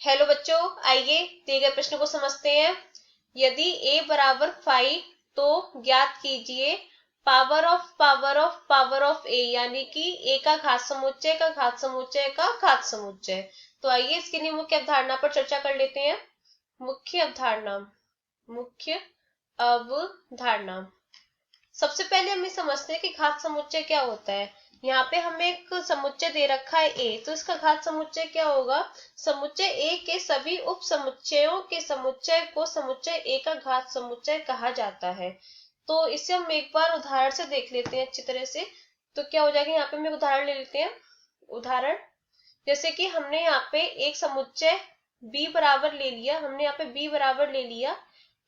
Hello बच्चों, आइए दिए गए प्रश्न को समझते हैं। यदि a बराबर 5 तो ज्ञात कीजिए power of power of power of a, यानी कि a का घात समुच्चय का घात समुच्चय का घात समुच्चय। तो आइए इसके लिए मुख्य अवधारणा पर चर्चा कर लेते हैं। मुख्य अवधारणा, मुख्य अवधारणा। सबसे पहले हम ये समझते हैं कि घात समुच्चय क्या होता है। यहाँ पे हमें एक समुच्चय दे रखा है a, तो इसका घात समुच्चय क्या होगा। समुच्चय a के सभी उप समुच्चयों के समुच्चय को समुच्चय a का घात समुच्चय कहा जाता है। तो इसे हम एक बार उदाहरण से देख लेते हैं अच्छी तरह से। तो क्या हो जाएगा, यहाँ पे हम एक उदाहरण ले लेते हैं। उदाहरण जैसे कि हमने यहाँ पे एक समुच्चय b बराबर ले लिया, हमने यहाँ पे b बराबर ले लिया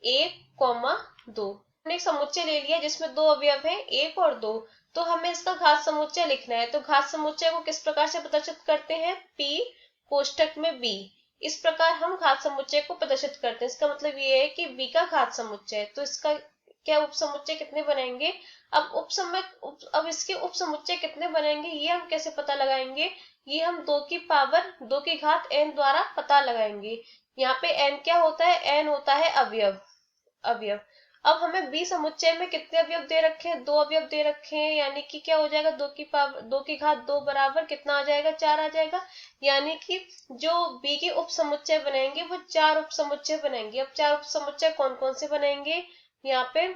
1,2। हमने एक समुच्चय ले लिया जिसमें दो अवयव हैं 1 और 2। तो हमें इसका घात समुच्चय लिखना है। तो घात समुच्चय को किस प्रकार से प्रदर्शित करते हैं, p कोष्टक में b। इस प्रकार हम घात समुच्चय को प्रदर्शित करते हैं। इसका मतलब ये है कि b का घात समुच्चय। तो इसका क्या उप समुच्चय कितने बनेंगे। अब इसके उप समुच्चय कितने बनेंगे ये हम कैसे पता लगाएंगे। ये हम 2 की पावर 2 की घात n द्वारा पता लगाएंगे। यहाँ पे n क्या होता है, n होता है अवयव। अब हमें b समुच्चय में कितने अवयव दे रखे हैं, 2 अवयव दे रखे हैं, यानी कि क्या हो जाएगा 2 की पावर 2 की घात 2 बराबर कितना आ जाएगा, 4 आ जाएगा। यानी कि जो b के उप समुच्चय बनेंगे वो 4 उप समुच्चय बनेंगे। अब 4 उप समुच्चय कौन कौन से बनेंगे, यहाँ पे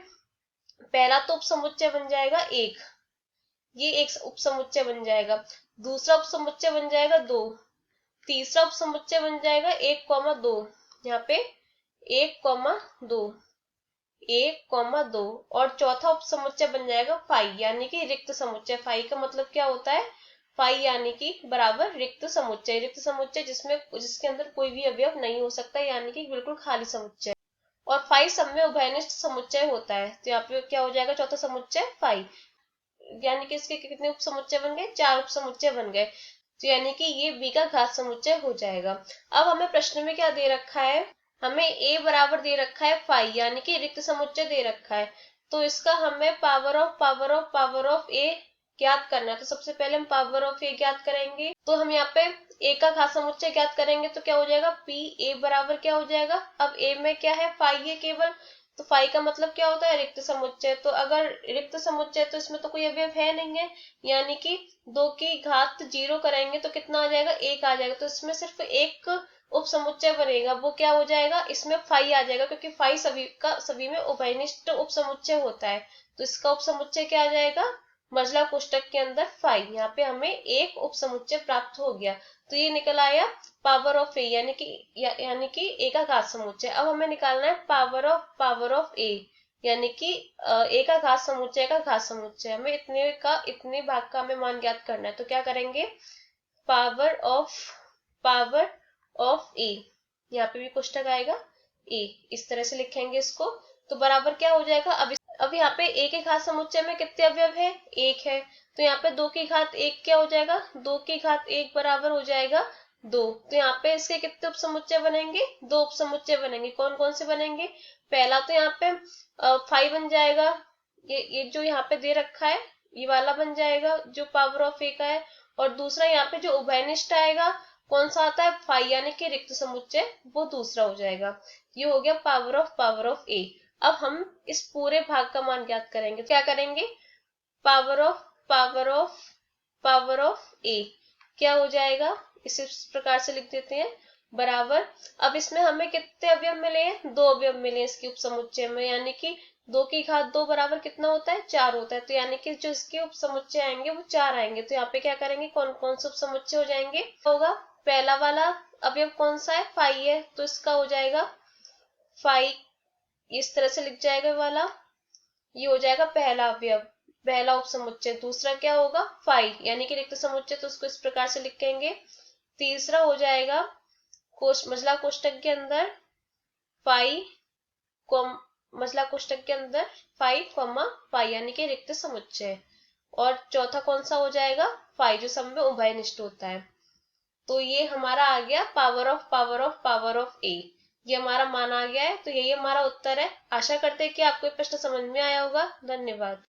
पहला तो उप समुच्चय बन जाएगा 1, ये एक उप समुच्चय बन जाएगा। दूसरा उप समुच्चय बन जाएगा 2, तीसरा उप समुच्चय बन जाएगा 1,2, यहाँ पे 1,2 1,2 और चौथा उप समुच्चय बन जाएगा 5, यानी कि रिक्त समुच्चय। 5 का मतलब क्या होता है, 5 यानी कि बराबर रिक्त समुच्चय। रिक्त समुच्चय जिसके अंदर कोई भी अवयव नहीं हो सकता, यानी कि बिल्कुल खाली समुच्चय। और 5 सब में उभयनिष्ठ समुच्चय होता है। तो यहाँ पे क्या हो जाएगा, चौथा समुच्चय 5, यानी कि इसके कितने उप समुच्चय बन गए, 4 उप समुच्चय बन गए। तो यानी कि ये b का घात समुच्चय हो जाएगा। अब हमें प्रश्न में क्या दे रखा है, हमें a बराबर दे रखा है 5, यानी कि रिक्त समुच्चय दे रखा है। तो इसका हमें power of power of power of a ज्ञात करना है। तो सबसे पहले हम पावर ऑफ a ज्ञात करेंगे। तो हम यहाँ पे a का घात समुच्चय ज्ञात करेंगे तो क्या हो जाएगा, p a बराबर क्या हो जाएगा। अब a में क्या है, 5 है केवल। तो 5 का मतलब क्या होता है, रिक्त समुच्चय। तो अगर रिक्त समुच्चय तो इसमें तो कोई अवयव है नहीं है, यानी कि 2 की घात 0 करेंगे तो कितना आ जाएगा, 1 आ जाएगा। तो इसमें सिर्फ एक उप समुच्चय बनेगा, वो क्या हो जाएगा, इसमें 5 आ जाएगा, क्योंकि 5 सभी में उभयनिष्ठ उप समुच्चय होता है। तो इसका उप समुच्चय क्या आ जाएगा, मझला कोष्टक के अंदर 5। यहाँ पे हमें एक उप समुच्चय प्राप्त हो गया। तो ये निकल आया पावर ऑफ ए, यानी कि ए का घात समुच्चय। अब हमें निकालना है पावर ऑफ ए, यानी कि ए का घात समुच्चय का घात समुच्चय। हमें इतने भाग का हमें मान ज्ञात करना है। तो क्या करेंगे, पावर ऑफ ए, यहाँ पे भी कोष्टक आएगा ए, इस तरह से लिखेंगे इसको। तो बराबर क्या हो जाएगा, अब यहाँ पे a के घात समुच्चय में कितने अवयव है, 1 है। तो यहाँ पे 2 की घात 1 क्या हो जाएगा, 2 की घात 1 बराबर हो जाएगा 2। तो यहाँ पे इसके कितने उप समुच्चय बनेंगे, 2 उप समुच्चय बनेंगे। कौन कौन से बनेंगे, पहला तो यहाँ पे 5 बन जाएगा, ये जो यहाँ पे दे रखा है ये वाला बन जाएगा जो पावर ऑफ a का है। और दूसरा यहाँ पे जो उभयनिष्ठ आएगा कौन सा आता है, 5, यानी कि रिक्त समुच्चय, वो दूसरा हो जाएगा। ये हो गया पावर ऑफ a। अब हम इस पूरे भाग का मान ज्ञात करेंगे। क्या करेंगे, पावर ऑफ ए क्या हो जाएगा, इस प्रकार से लिख देते हैं, बराबर। अब इसमें हमें कितने अवयव मिले हैं, 2 अवयव मिले इसके उप समुच्चय में, यानी कि 2 की घात 2 बराबर कितना होता है, 4 होता है। तो यानी कि जो इसके उप समुच्चय आएंगे वो 4 आएंगे। तो यहाँ पे क्या करेंगे, कौन कौन से उप समुच्चय हो जाएंगे, होगा पहला वाला अवयव कौन सा है, 5 है, तो इसका हो जाएगा 5, इस तरह से लिख जाएगा वाला, ये हो जाएगा पहला अवयव, पहला उप समुच्चय। दूसरा क्या होगा 5, यानी कि रिक्त समुच्चय, तो उसको इस प्रकार से लिखेंगे। तीसरा हो जाएगा मझला कोष्टक के अंदर 5, मझला कोष्टक के अंदर 5, यानी कि रिक्त समुच्चय। और चौथा कौन सा हो जाएगा, 5, जो सब में उभयनिष्ठ होता है। तो ये हमारा आ गया पावर ऑफ ए, ये हमारा मान आ गया है। तो यही हमारा उत्तर है। आशा करते हैं कि आपको ये प्रश्न समझ में आया होगा। धन्यवाद।